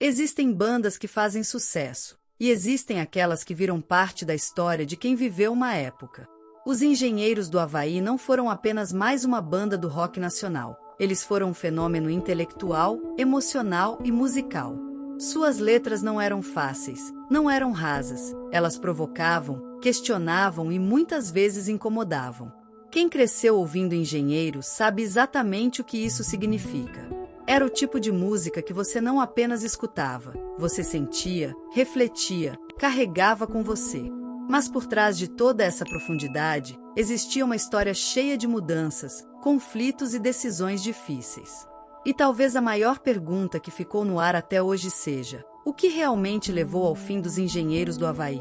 Existem bandas que fazem sucesso, e existem aquelas que viram parte da história de quem viveu uma época. Os Engenheiros do Havaí não foram apenas mais uma banda do rock nacional, eles foram um fenômeno intelectual, emocional e musical. Suas letras não eram fáceis, não eram rasas, elas provocavam, questionavam e muitas vezes incomodavam. Quem cresceu ouvindo Engenheiros sabe exatamente o que isso significa. Era o tipo de música que você não apenas escutava, você sentia, refletia, carregava com você. Mas por trás de toda essa profundidade, existia uma história cheia de mudanças, conflitos e decisões difíceis. E talvez a maior pergunta que ficou no ar até hoje seja: o que realmente levou ao fim dos Engenheiros do Havaí?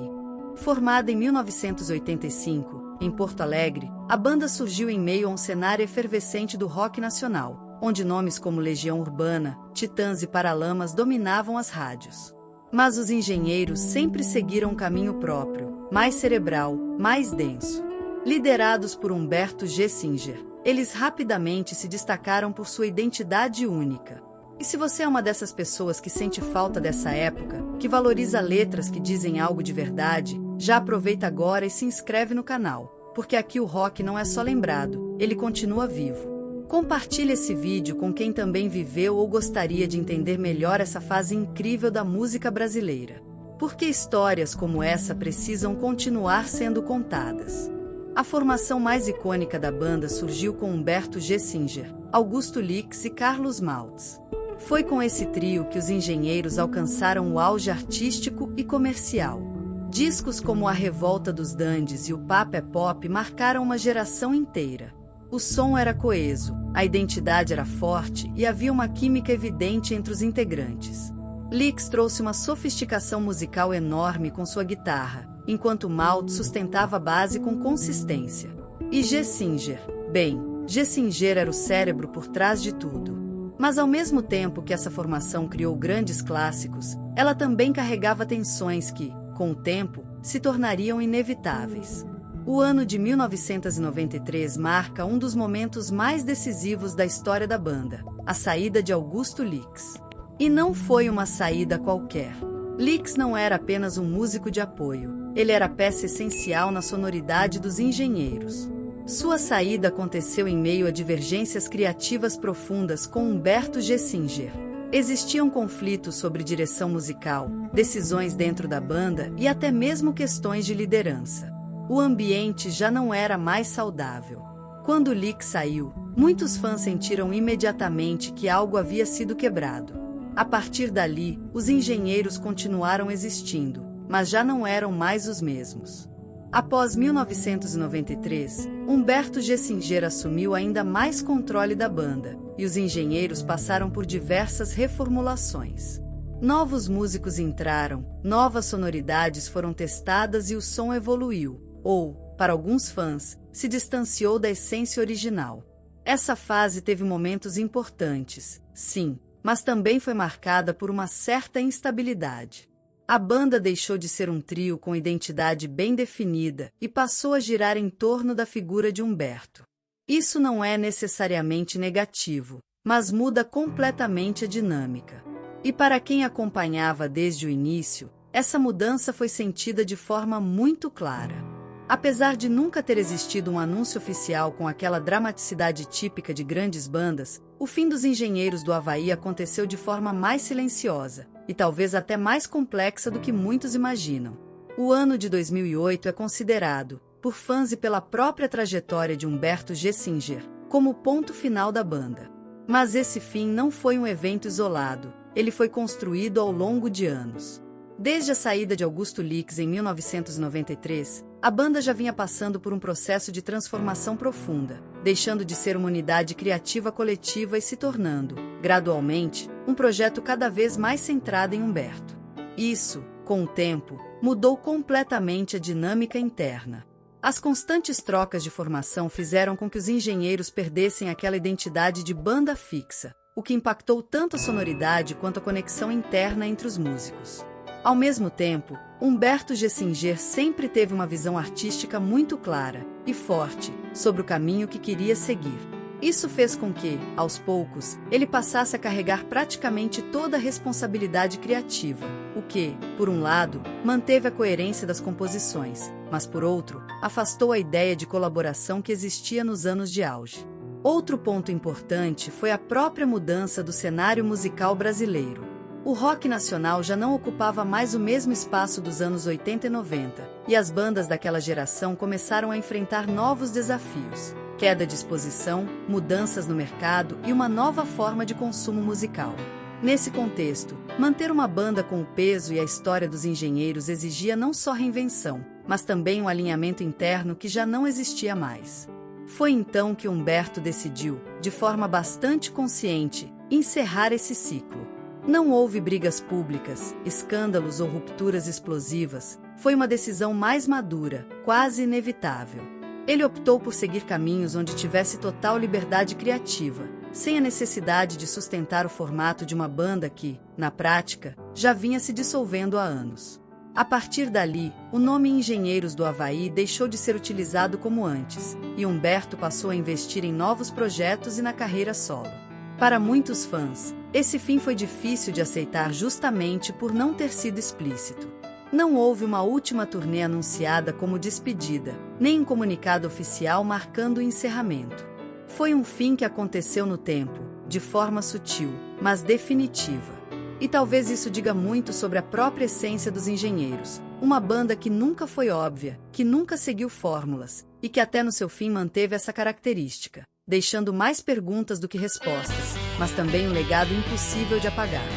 Formada em 1985, em Porto Alegre, a banda surgiu em meio a um cenário efervescente do rock nacional, onde nomes como Legião Urbana, Titãs e Paralamas dominavam as rádios. Mas os Engenheiros sempre seguiram um caminho próprio, mais cerebral, mais denso. Liderados por Humberto G. Singer, eles rapidamente se destacaram por sua identidade única. E se você é uma dessas pessoas que sente falta dessa época, que valoriza letras que dizem algo de verdade, já aproveita agora e se inscreve no canal, porque aqui o rock não é só lembrado, ele continua vivo. Compartilhe esse vídeo com quem também viveu ou gostaria de entender melhor essa fase incrível da música brasileira. Porque histórias como essa precisam continuar sendo contadas. A formação mais icônica da banda surgiu com Humberto G. Singer, Augusto Lix e Carlos Maltz. Foi com esse trio que os Engenheiros alcançaram o auge artístico e comercial. Discos como A Revolta dos Dandies e O Papo é Pop marcaram uma geração inteira. O som era coeso, a identidade era forte e havia uma química evidente entre os integrantes. Lix trouxe uma sofisticação musical enorme com sua guitarra, enquanto Maltz sustentava a base com consistência. E G. Singer? Bem, G. Singer era o cérebro por trás de tudo. Mas ao mesmo tempo que essa formação criou grandes clássicos, ela também carregava tensões que, com o tempo, se tornariam inevitáveis. O ano de 1993 marca um dos momentos mais decisivos da história da banda, a saída de Augusto Lix. E não foi uma saída qualquer. Lix não era apenas um músico de apoio, ele era peça essencial na sonoridade dos Engenheiros. Sua saída aconteceu em meio a divergências criativas profundas com Humberto G. Singer. Existiam conflitos sobre direção musical, decisões dentro da banda e até mesmo questões de liderança. O ambiente já não era mais saudável. Quando Lix saiu, muitos fãs sentiram imediatamente que algo havia sido quebrado. A partir dali, os Engenheiros continuaram existindo, mas já não eram mais os mesmos. Após 1993, Humberto G. Singer assumiu ainda mais controle da banda, e os Engenheiros passaram por diversas reformulações. Novos músicos entraram, novas sonoridades foram testadas e o som evoluiu, ou, para alguns fãs, se distanciou da essência original. Essa fase teve momentos importantes, sim, mas também foi marcada por uma certa instabilidade. A banda deixou de ser um trio com identidade bem definida e passou a girar em torno da figura de Humberto. Isso não é necessariamente negativo, mas muda completamente a dinâmica. E para quem acompanhava desde o início, essa mudança foi sentida de forma muito clara. Apesar de nunca ter existido um anúncio oficial com aquela dramaticidade típica de grandes bandas, o fim dos Engenheiros do Havaí aconteceu de forma mais silenciosa, e talvez até mais complexa do que muitos imaginam. O ano de 2008 é considerado, por fãs e pela própria trajetória de Humberto G. Singer, como o ponto final da banda. Mas esse fim não foi um evento isolado, ele foi construído ao longo de anos. Desde a saída de Augusto Lix em 1993, a banda já vinha passando por um processo de transformação profunda, deixando de ser uma unidade criativa coletiva e se tornando, gradualmente, um projeto cada vez mais centrado em Humberto. Isso, com o tempo, mudou completamente a dinâmica interna. As constantes trocas de formação fizeram com que os Engenheiros perdessem aquela identidade de banda fixa, o que impactou tanto a sonoridade quanto a conexão interna entre os músicos. Ao mesmo tempo, Humberto G. Singer sempre teve uma visão artística muito clara e forte sobre o caminho que queria seguir. Isso fez com que, aos poucos, ele passasse a carregar praticamente toda a responsabilidade criativa, o que, por um lado, manteve a coerência das composições, mas por outro, afastou a ideia de colaboração que existia nos anos de auge. Outro ponto importante foi a própria mudança do cenário musical brasileiro. O rock nacional já não ocupava mais o mesmo espaço dos anos 80 e 90, e as bandas daquela geração começaram a enfrentar novos desafios: queda de exposição, mudanças no mercado e uma nova forma de consumo musical. Nesse contexto, manter uma banda com o peso e a história dos Engenheiros exigia não só reinvenção, mas também um alinhamento interno que já não existia mais. Foi então que Humberto decidiu, de forma bastante consciente, encerrar esse ciclo. Não houve brigas públicas, escândalos ou rupturas explosivas, foi uma decisão mais madura, quase inevitável. Ele optou por seguir caminhos onde tivesse total liberdade criativa, sem a necessidade de sustentar o formato de uma banda que, na prática, já vinha se dissolvendo há anos. A partir dali, o nome Engenheiros do Havaí deixou de ser utilizado como antes, e Humberto passou a investir em novos projetos e na carreira solo. Para muitos fãs, esse fim foi difícil de aceitar justamente por não ter sido explícito. Não houve uma última turnê anunciada como despedida, nem um comunicado oficial marcando o encerramento. Foi um fim que aconteceu no tempo, de forma sutil, mas definitiva. E talvez isso diga muito sobre a própria essência dos Engenheiros, uma banda que nunca foi óbvia, que nunca seguiu fórmulas, e que até no seu fim manteve essa característica, deixando mais perguntas do que respostas, mas também um legado impossível de apagar.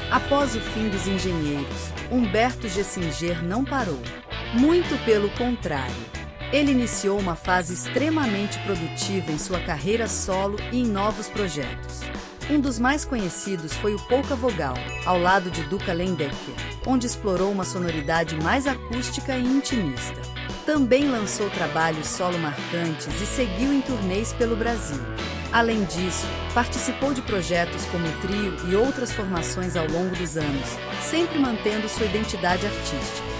Após o fim dos Engenheiros, Humberto Gessinger não parou. Muito pelo contrário. Ele iniciou uma fase extremamente produtiva em sua carreira solo e em novos projetos. Um dos mais conhecidos foi o Polka Vogal, ao lado de Duca Lendecker, onde explorou uma sonoridade mais acústica e intimista. Também lançou trabalhos solo marcantes e seguiu em turnês pelo Brasil. Além disso, participou de projetos como o Trio e outras formações ao longo dos anos, sempre mantendo sua identidade artística.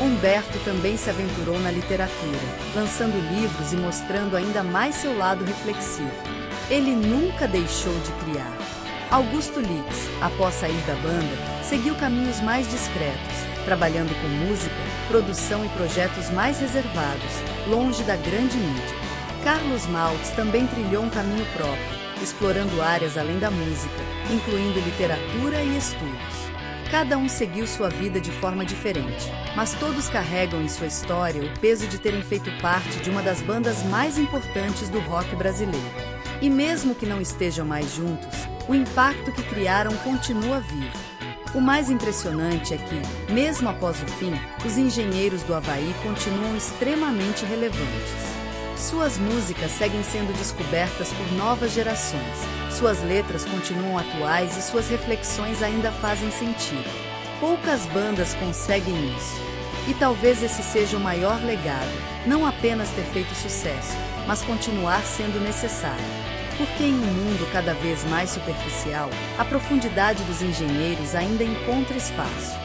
Humberto também se aventurou na literatura, lançando livros e mostrando ainda mais seu lado reflexivo. Ele nunca deixou de criar. Augusto Litz, após sair da banda, seguiu caminhos mais discretos, trabalhando com música, produção e projetos mais reservados, longe da grande mídia. Carlos Maltz também trilhou um caminho próprio, explorando áreas além da música, incluindo literatura e estudos. Cada um seguiu sua vida de forma diferente, mas todos carregam em sua história o peso de terem feito parte de uma das bandas mais importantes do rock brasileiro. E mesmo que não estejam mais juntos, o impacto que criaram continua vivo. O mais impressionante é que, mesmo após o fim, os Engenheiros do Havaí continuam extremamente relevantes. Suas músicas seguem sendo descobertas por novas gerações, suas letras continuam atuais e suas reflexões ainda fazem sentido. Poucas bandas conseguem isso. E talvez esse seja o maior legado, não apenas ter feito sucesso, mas continuar sendo necessário. Porque em um mundo cada vez mais superficial, a profundidade dos Engenheiros ainda encontra espaço.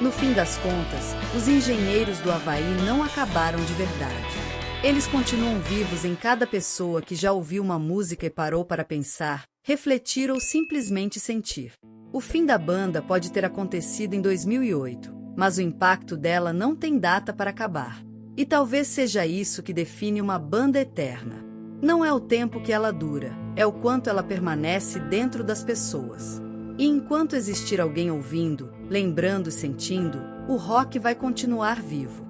No fim das contas, os Engenheiros do Havaí não acabaram de verdade. Eles continuam vivos em cada pessoa que já ouviu uma música e parou para pensar, refletir ou simplesmente sentir. O fim da banda pode ter acontecido em 2008, mas o impacto dela não tem data para acabar. E talvez seja isso que define uma banda eterna. Não é o tempo que ela dura, é o quanto ela permanece dentro das pessoas. E enquanto existir alguém ouvindo, lembrando e sentindo, o rock vai continuar vivo.